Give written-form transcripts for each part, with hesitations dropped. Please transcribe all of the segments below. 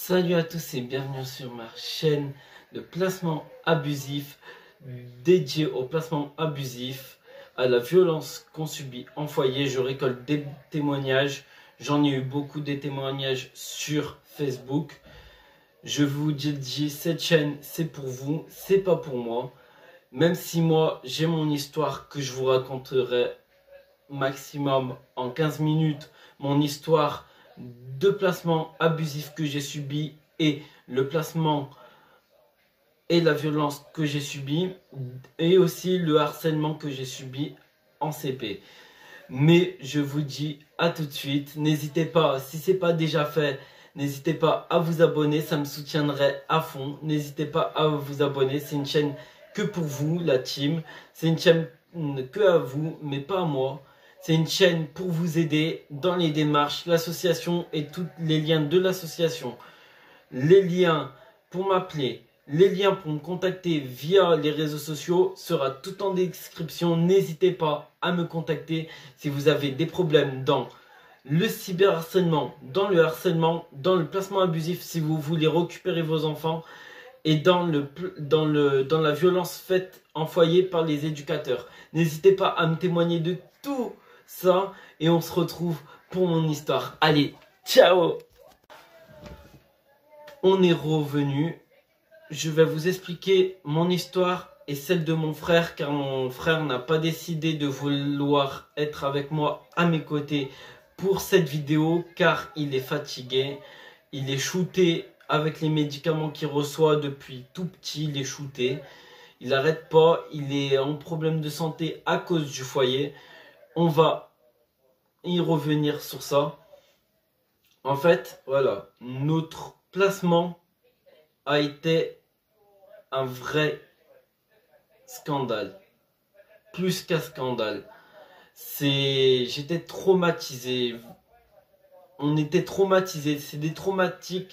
Salut à tous et bienvenue sur ma chaîne de placement abusif dédiée au placement abusif, à la violence qu'on subit en foyer. Je récolte des témoignages, j'en ai eu beaucoup des témoignages sur Facebook. Je vous dis, cette chaîne c'est pour vous, c'est pas pour moi. Même si moi j'ai mon histoire que je vous raconterai maximum en 15 minutes, mon histoire de placement abusif que j'ai subi et le placement et la violence que j'ai subi et aussi le harcèlement que j'ai subi en CP. Mais je vous dis à tout de suite, n'hésitez pas, si c'est pas déjà fait, n'hésitez pas à vous abonner, ça me soutiendrait à fond. N'hésitez pas à vous abonner, c'est une chaîne que pour vous, la team. C'est une chaîne que à vous, mais pas à moi. C'est une chaîne pour vous aider dans les démarches, l'association et tous les liens de l'association. Les liens pour m'appeler, les liens pour me contacter via les réseaux sociaux sera tout en description. N'hésitez pas à me contacter si vous avez des problèmes dans le cyberharcèlement, dans le harcèlement, dans le placement abusif, si vous voulez récupérer vos enfants et dans la violence faite en foyer par les éducateurs. N'hésitez pas à me témoigner de tout ça et on se retrouve pour mon histoire. Allez, ciao! On est revenu. Je vais vous expliquer mon histoire et celle de mon frère, car mon frère n'a pas décidé de vouloir être avec moi à mes côtés pour cette vidéo, car il est fatigué. Il est shooté avec les médicaments qu'il reçoit depuis tout petit, il est shooté. Il n'arrête pas, il est en problème de santé à cause du foyer. On va y revenir sur ça. En fait, voilà, notre placement a été un vrai scandale. Plus qu'un scandale. J'étais traumatisé. On était traumatisés. C'est des traumatismes.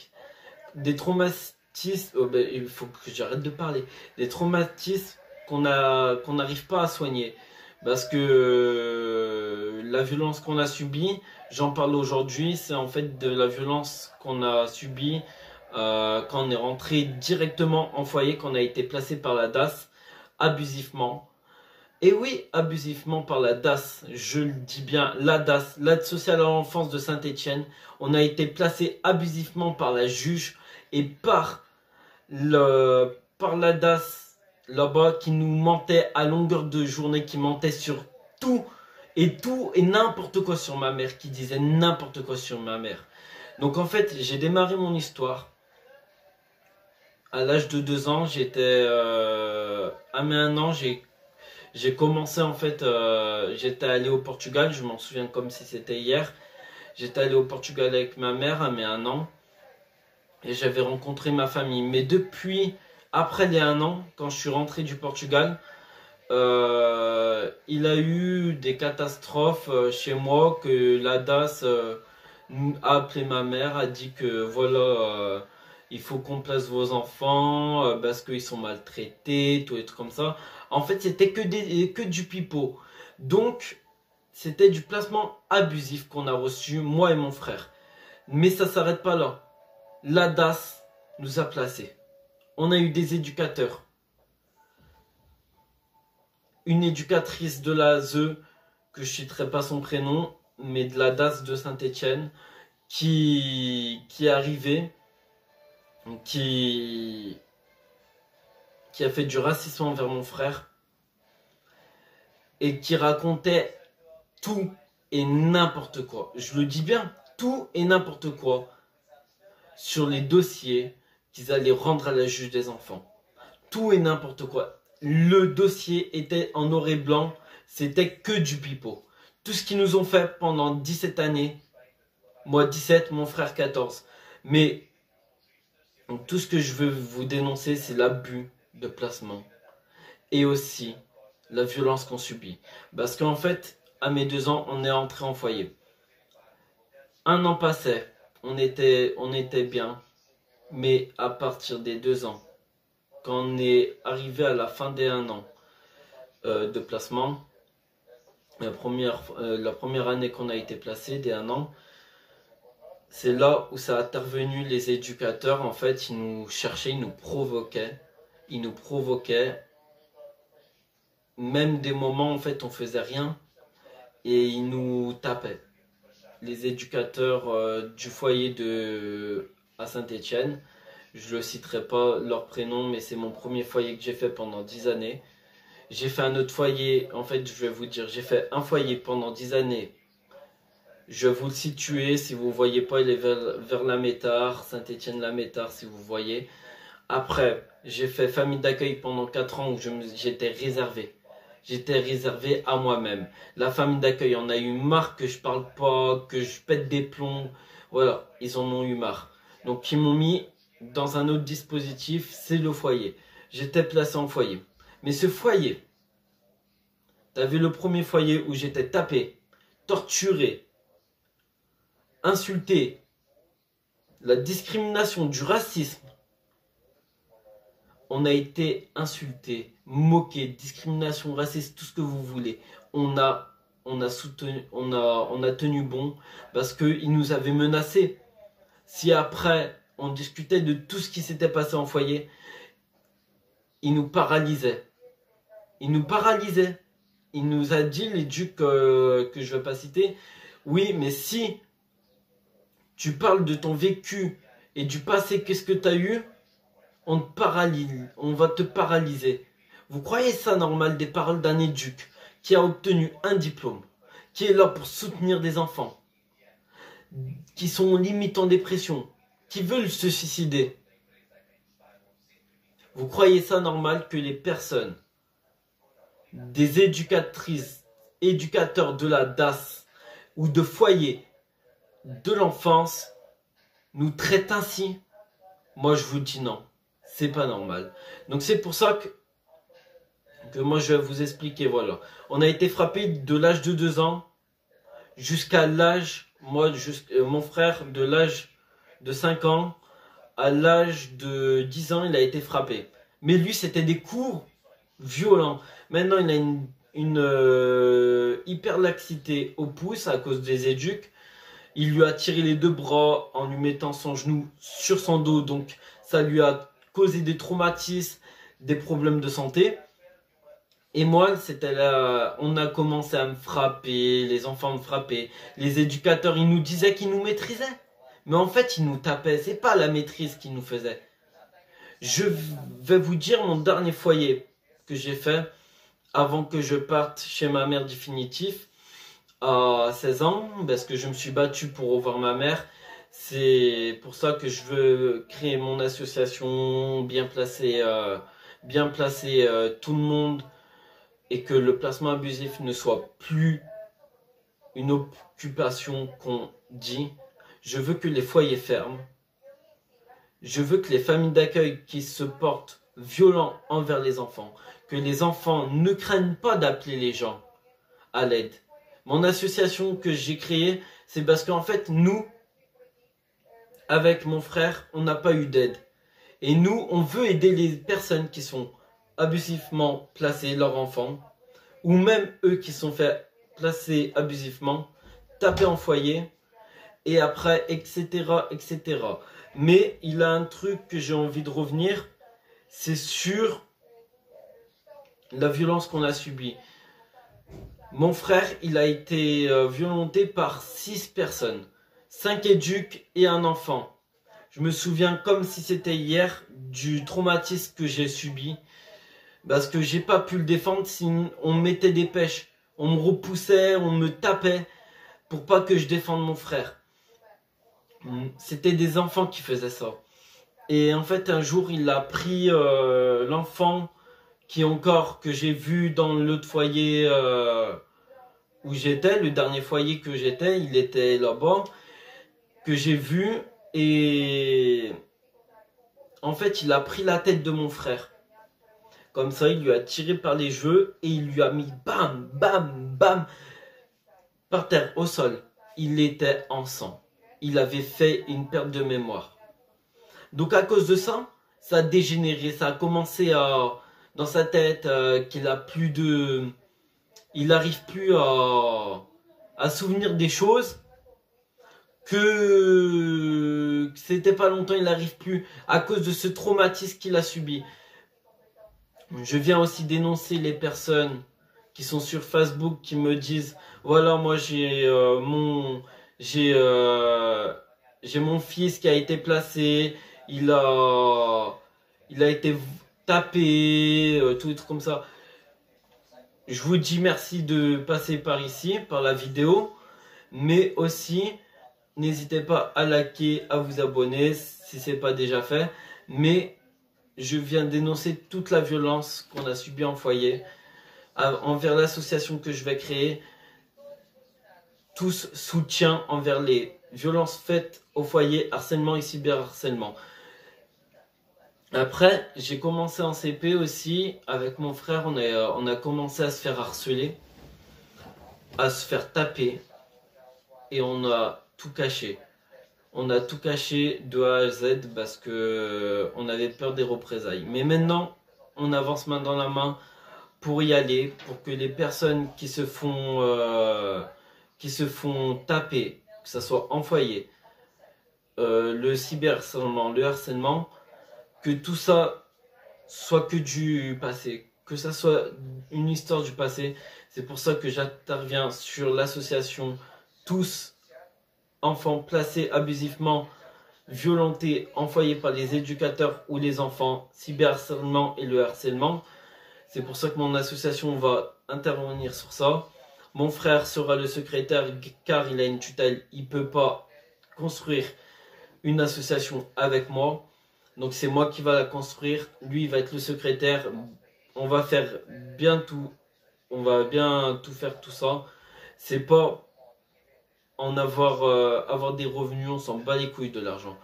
Oh ben, il faut que j'arrête de parler. Des traumatismes qu'on n'arrive pas à soigner. Parce que la violence qu'on a subie, j'en parle aujourd'hui, c'est en fait de la violence qu'on a subie quand on est rentré directement en foyer, qu'on a été placé par la DAS abusivement. Et oui, abusivement par la DAS, je le dis bien, la DAS, l'aide sociale à l'enfance de Saint-Étienne. On a été placé abusivement par la juge et par la DAS là-bas qui nous mentait à longueur de journée, qui mentait sur tout et n'importe quoi sur ma mère, qui disait n'importe quoi sur ma mère. Donc en fait, j'ai démarré mon histoire. À l'âge de 2 ans, à mes 1 an, j'ai commencé en fait, j'étais allé au Portugal, je m'en souviens comme si c'était hier. J'étais allé au Portugal avec ma mère à mes 1 an et j'avais rencontré ma famille. Mais depuis, après les 1 an, quand je suis rentré du Portugal, il a eu des catastrophes chez moi, que la DAS a appelé ma mère, a dit que voilà, il faut qu'on place vos enfants parce qu'ils sont maltraités, tout et tout comme ça. En fait, c'était que du pipeau. Donc, c'était du placement abusif qu'on a reçu, moi et mon frère. Mais ça s'arrête pas là. La DAS nous a placés. On a eu des éducateurs. Une éducatrice de la ASE, que je ne citerai pas son prénom, mais de la DAS de Saint-Étienne, qui est arrivée, qui a fait du racisme envers mon frère et qui racontait tout et n'importe quoi. Je le dis bien, tout et n'importe quoi sur les dossiers qu'ils allaient rendre à la juge des enfants. Tout et n'importe quoi. Le dossier était en noir et blanc, c'était que du pipeau. Tout ce qu'ils nous ont fait pendant 17 années, moi 17, mon frère 14. Mais tout ce que je veux vous dénoncer, c'est l'abus de placement et aussi la violence qu'on subit. Parce qu'en fait, à mes 2 ans, on est entré en foyer. 1 an passait, on était bien, mais à partir des 2 ans, quand on est arrivé à la fin des 1 an de placement, la première année qu'on a été placé, des 1 an, c'est là où ça a intervenu les éducateurs. En fait, ils nous cherchaient, ils nous provoquaient. Ils nous provoquaient. Même des moments, en fait, on faisait rien. Et ils nous tapaient. Les éducateurs du foyer à Saint-Étienne. Je ne citerai pas leur prénom, mais c'est mon premier foyer que j'ai fait pendant 10 années. J'ai fait un autre foyer, en fait, je vais vous dire, j'ai fait un foyer pendant 10 années. Je vais vous le situer, si vous ne voyez pas, il est vers la Métard, Saint-Étienne-la-Métard, si vous voyez. Après, j'ai fait famille d'accueil pendant 4 ans où j'étais réservé. J'étais réservé à moi-même. La famille d'accueil en a eu marre que je parle pas, que je pète des plombs. Voilà, ils en ont eu marre. Donc ils m'ont mis dans un autre dispositif, c'est le foyer. J'étais placé en foyer. Mais ce foyer, t'as vu le premier foyer où j'étais tapé, torturé, insulté, la discrimination, du racisme. On a été insulté, moqué, discrimination, raciste, tout ce que vous voulez. On a tenu bon parce qu'ils nous avaient menacés. Si après on discutait de tout ce qui s'était passé en foyer, ils nous paralysaient. Il nous paralysait. Il nous a dit, l'éduc que je ne vais pas citer, oui, mais si tu parles de ton vécu et du passé, qu'est-ce que tu as eu, on te paralyse, on va te paralyser. Vous croyez ça normal des paroles d'un éduc qui a obtenu un diplôme, qui est là pour soutenir des enfants, qui sont limite en dépression, qui veulent se suicider? Vous croyez ça normal que les personnes, des éducatrices, éducateurs de la DAS ou de foyer de l'enfance nous traitent ainsi? Moi je vous dis non, c'est pas normal. Donc c'est pour ça que moi je vais vous expliquer, voilà. On a été frappé de l'âge de 2 ans jusqu'à l'âge, mon frère de l'âge de 5 ans à l'âge de 10 ans il a été frappé. Mais lui c'était des coups violents. Maintenant il a une hyperlaxité au pouce à cause des éducs. Il lui a tiré les 2 bras en lui mettant son genou sur son dos. Donc ça lui a causé des traumatismes, des problèmes de santé. Et moi, c'était là, on a commencé à me frapper, les enfants me frappaient. Les éducateurs, ils nous disaient qu'ils nous maîtrisaient. Mais en fait, ils nous tapaient. C'est pas la maîtrise qu'ils nous faisaient. Je vais vous dire mon dernier foyer que j'ai fait avant que je parte chez ma mère définitive à 16 ans, parce que je me suis battu pour revoir ma mère. C'est pour ça que je veux créer mon association, bien placer tout le monde, et que le placement abusif ne soit plus une occupation qu'on dit. Je veux que les foyers ferment. Je veux que les familles d'accueil qui se portent violents envers les enfants, que les enfants ne craignent pas d'appeler les gens à l'aide. Mon association que j'ai créée, c'est parce qu'en fait, nous, avec mon frère, on n'a pas eu d'aide. Et nous, on veut aider les personnes qui sont abusivement placées, leurs enfants, ou même eux qui sont fait placer abusivement, taper en foyer, et après, etc., etc. Mais il a un truc que j'ai envie de revenir, c'est sur la violence qu'on a subie. Mon frère, il a été violenté par 6 personnes, 5 éducs et un enfant. Je me souviens comme si c'était hier du traumatisme que j'ai subi, parce que j'ai pas pu le défendre si on me mettait des pêches. On me repoussait, on me tapait pour pas que je défende mon frère. C'était des enfants qui faisaient ça. Et en fait, un jour, il a pris l'enfant que j'ai vu dans l'autre foyer où j'étais, le dernier foyer que j'étais, il était là-bas, que j'ai vu. Et en fait, il a pris la tête de mon frère. Comme ça, il lui a tiré par les cheveux et il lui a mis bam, bam, bam, par terre, au sol. Il était en sang. Il avait fait une perte de mémoire. Donc à cause de ça, ça a dégénéré. Ça a commencé dans sa tête qu'il a plus de... Il n'arrive plus à souvenir des choses. que c'était pas longtemps, il n'arrive plus à cause de ce traumatisme qu'il a subi. Je viens aussi dénoncer les personnes qui sont sur Facebook qui me disent voilà, moi j'ai mon fils qui a été placé, il a été tapé, tout des trucs comme ça. Je vous dis merci de passer par ici, par la vidéo, mais aussi n'hésitez pas à liker, à vous abonner si ce n'est pas déjà fait. Mais je viens dénoncer toute la violence qu'on a subie en foyer envers l'association que je vais créer. Tous soutien envers les violences faites au foyer, harcèlement et cyberharcèlement. Après, j'ai commencé en CP aussi, avec mon frère, on a commencé à se faire harceler, à se faire taper, et on a tout caché. On a tout caché de A à Z parce que on avait peur des représailles. Mais maintenant, on avance main dans la main pour y aller, pour que les personnes qui se font taper, que ce soit en foyer, le cyberharcèlement, le harcèlement, que tout ça soit que du passé, que ça soit une histoire du passé. C'est pour ça que j'interviens sur l'association Tous enfants placés abusivement, violentés en foyer par les éducateurs ou les enfants, cyberharcèlement et le harcèlement. C'est pour ça que mon association va intervenir sur ça. Mon frère sera le secrétaire car il a une tutelle, il ne peut pas construire une association avec moi. Donc c'est moi qui va la construire, lui il va être le secrétaire. On va faire bien tout, on va bien tout faire tout ça. C'est pas avoir des revenus, on s'en bat les couilles de l'argent.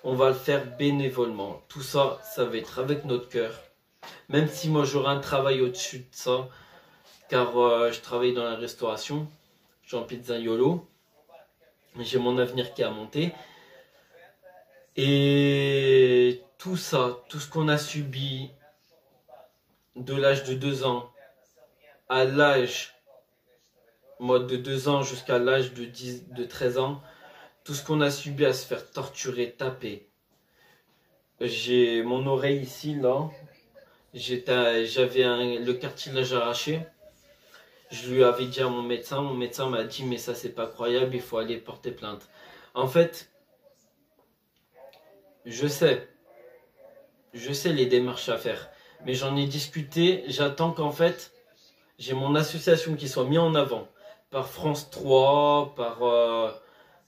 On va le faire bénévolement. Tout ça, ça va être avec notre cœur. Même si moi j'aurai un travail au-dessus de ça, car je travaille dans la restauration, je suis en pizzaiolo, j'ai mon avenir qui est à monter. Et tout ça, tout ce qu'on a subi de l'âge de 2 ans à l'âge de 2 ans jusqu'à l'âge de 13 ans, tout ce qu'on a subi à se faire torturer, taper. J'ai mon oreille ici, là, j'avais le cartilage arraché. Je lui avais dit à mon médecin m'a dit mais ça c'est pas croyable, il faut aller porter plainte. En fait, je sais les démarches à faire, mais j'en ai discuté, j'attends qu'en fait, j'ai mon association qui soit mise en avant par France 3,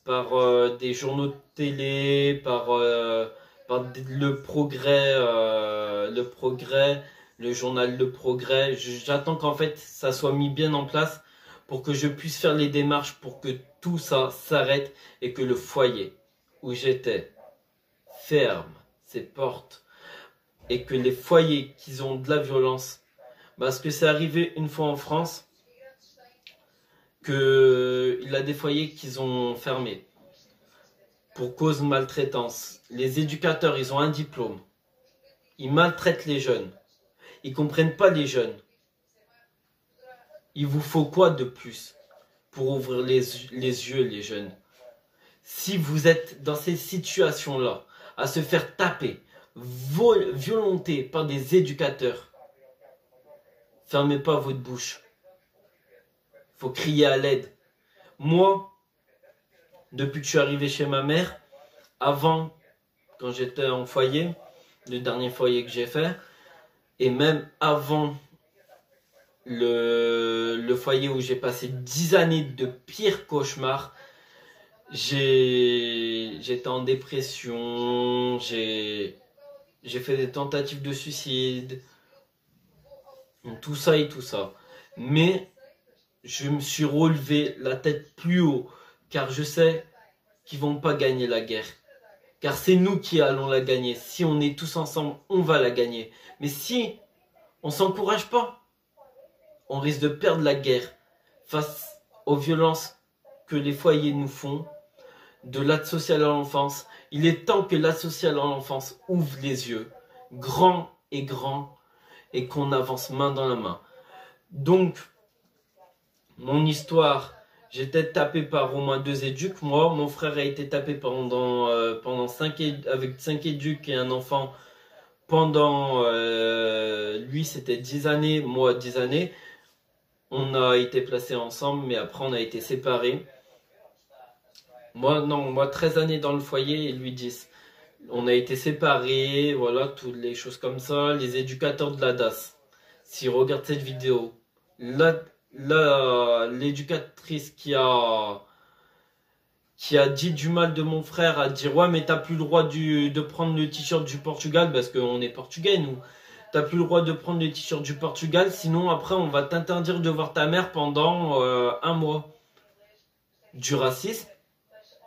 par des journaux de télé, par le Progrès, le journal Le Progrès. J'attends qu'en fait ça soit mis bien en place pour que je puisse faire les démarches pour que tout ça s'arrête et que le foyer où j'étais ferme ses portes et que les foyers qui ont de la violence, parce que c'est arrivé une fois en France qu'il y a des foyers qui ont fermé pour cause de maltraitance. Les éducateurs, ils ont un diplôme. Ils maltraitent les jeunes. Ils ne comprennent pas les jeunes. Il vous faut quoi de plus pour ouvrir les yeux, les jeunes? Si vous êtes dans ces situations-là, à se faire taper, violenter par des éducateurs, fermez pas votre bouche. Faut crier à l'aide. Moi, depuis que je suis arrivé chez ma mère, avant, quand j'étais en foyer, le dernier foyer que j'ai fait, et même avant le foyer où j'ai passé 10 années de pires cauchemars, j'étais en dépression, j'ai fait des tentatives de suicide, tout ça et tout ça. Mais je me suis relevé la tête plus haut, car je sais qu'ils vont pas gagner la guerre. Car c'est nous qui allons la gagner. Si on est tous ensemble, on va la gagner. Mais si on s'encourage pas, on risque de perdre la guerre face aux violences que les foyers nous font, de l'aide sociale à l'enfance. Il est temps que l'aide sociale à l'enfance ouvre les yeux, grand, et qu'on avance main dans la main. Donc, mon histoire, J'étais tapé par au moins 2 éducs. Moi, mon frère a été tapé pendant avec 5 éducs et un enfant pendant, lui c'était 10 années, moi 10 années. On a été placés ensemble, mais après on a été séparés. Moi, non, moi 13 années dans le foyer et lui 10. On a été séparés, voilà, toutes les choses comme ça. Les éducateurs de la DAS, s'ils regardent cette vidéo, l'éducatrice qui a dit du mal de mon frère, a dit ouais mais t'as plus le droit de prendre le t-shirt du Portugal, parce qu'on est portugais nous. T'as plus le droit de prendre le t-shirt du Portugal, sinon après on va t'interdire de voir ta mère pendant 1 mois. Du racisme.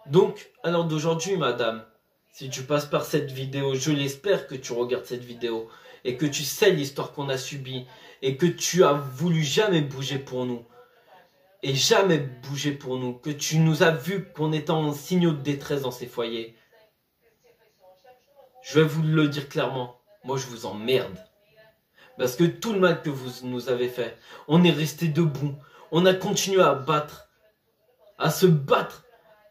Donc, à l'heure d'aujourd'hui, madame, si tu passes par cette vidéo, je l'espère que tu regardes cette vidéo et que tu sais l'histoire qu'on a subie et que tu as voulu jamais bouger pour nous. Et jamais bouger pour nous. Que tu nous as vu qu'on était en signaux de détresse dans ces foyers. Je vais vous le dire clairement. Moi, je vous emmerde. Parce que tout le mal que vous nous avez fait, on est resté debout. On a continué à se battre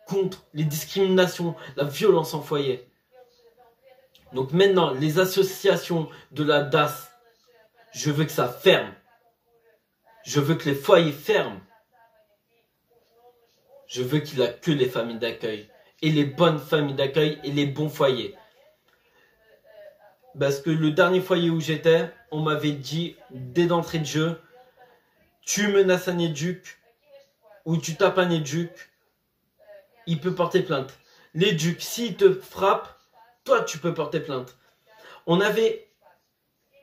contre les discriminations, la violence en foyer. Donc maintenant, les associations de la DAS, je veux que ça ferme. Je veux que les foyers ferment. Je veux qu'il n'y a que les familles d'accueil. Et les bonnes familles d'accueil et les bons foyers. Parce que le dernier foyer où j'étais, on m'avait dit, dès d'entrée de jeu, tu menaces un éduc ou tu tapes un éduc, il peut porter plainte. L'éduc, s'il te frappe, toi tu peux porter plainte. On avait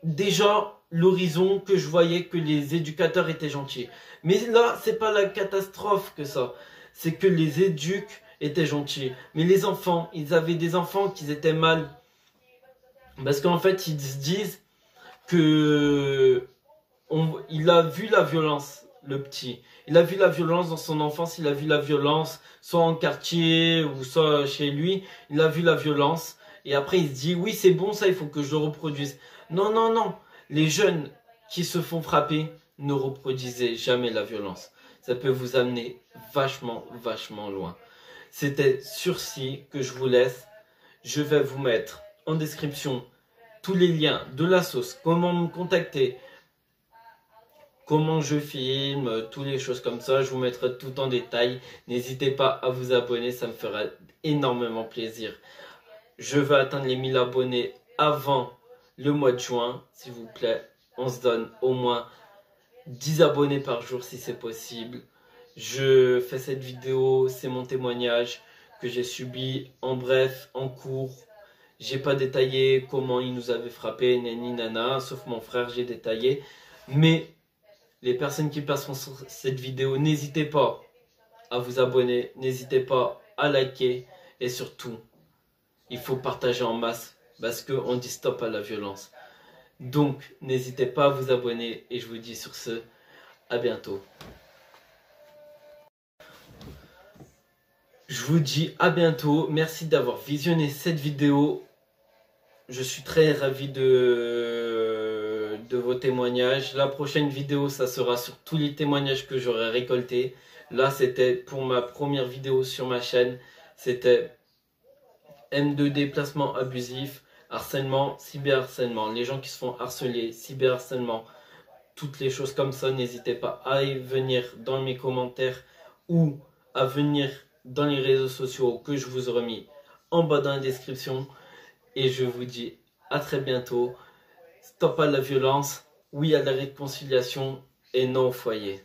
déjà l'horizon que je voyais que les éducateurs étaient gentils. Mais là, c'est pas la catastrophe que ça. C'est que les éducs étaient gentils. Mais les enfants, ils avaient des enfants qui étaient mal. Parce qu'en fait, ils se disent que il a vu la violence, le petit. Il a vu la violence dans son enfance, il a vu la violence, soit en quartier ou soit chez lui. Il a vu la violence. Et après, il se dit, oui, c'est bon ça, il faut que je le reproduise. Non, non, non. Les jeunes qui se font frapper, ne reproduisez jamais la violence. Ça peut vous amener vachement, vachement loin. C'était sur-ci que je vous laisse. Je vais vous mettre en description tous les liens de la sauce, comment me contacter, comment je filme, toutes les choses comme ça. Je vous mettrai tout en détail. N'hésitez pas à vous abonner, ça me fera énormément plaisir. Je veux atteindre les 1000 abonnés avant le mois de juin, s'il vous plaît. On se donne au moins 10 abonnés par jour si c'est possible. Je fais cette vidéo, c'est mon témoignage que j'ai subi en bref, en cours. J'ai pas détaillé comment il nous avait frappé, nani nana, sauf mon frère, j'ai détaillé. Mais les personnes qui passeront sur cette vidéo, n'hésitez pas à vous abonner, n'hésitez pas à liker et surtout, il faut partager en masse parce qu'on dit stop à la violence. Donc, n'hésitez pas à vous abonner et je vous dis sur ce, à bientôt. Je vous dis à bientôt. Merci d'avoir visionné cette vidéo. Je suis très ravi de vos témoignages. La prochaine vidéo, ça sera sur tous les témoignages que j'aurai récoltés. Là, c'était pour ma première vidéo sur ma chaîne. C'était M2D, placement abusif, harcèlement, cyberharcèlement. Les gens qui se font harceler, cyberharcèlement, toutes les choses comme ça. N'hésitez pas à y venir dans mes commentaires ou à venir dans les réseaux sociaux que je vous aurai mis en bas dans la description. Et je vous dis à très bientôt. Stop à la violence, oui à la réconciliation et non au foyer.